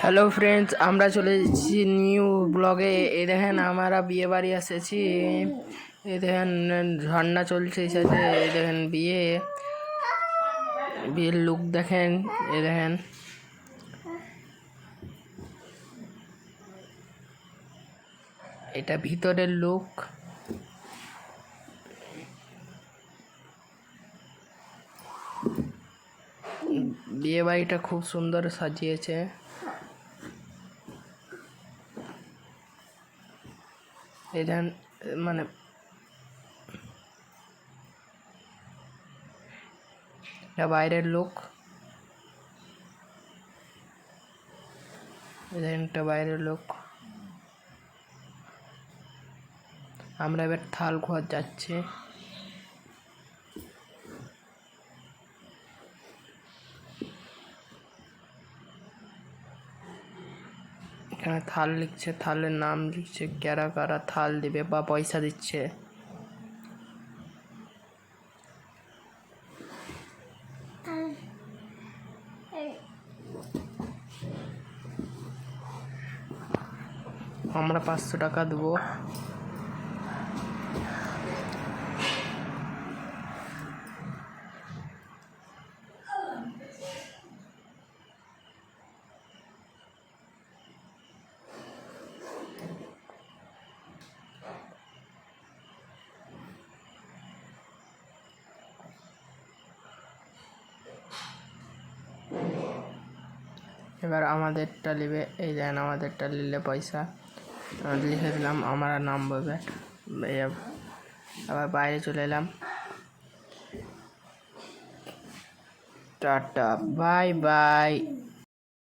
Hello friends, আমরা চলে এসেছি নিউ ব্লগে। এই দেখেন আমরা বিয়ে বাড়ি এসেছি। এই দেখেন ঝর্ণা চলছে এই সাথে। এই দেখেন বিয়ের লুক দেখেন। এই দেখেন এটা ভিতরের লুক। বিয়ে বাড়িটা খুব সুন্দর সাজিয়েছে। এই দেখেন মানে এটা বাইরের লুক। এই দেখেন এটা বাইরের লুক। আমরা এবার থাল ঘর যাচ্ছি। এখানে থাল লিখছে, থালের নাম লিখছে, কারা কারা থাল দিবে বা পয়সা দিচ্ছে। আমরা 500 টাকা দেবো। এবার আমাদেরটা নেবে। এই দেন আমাদেরটা নিলে পয়সা লিখে দিলাম, আমার নাম বলবে। আবার বাইরে চলে এলাম। Tata, bye bye.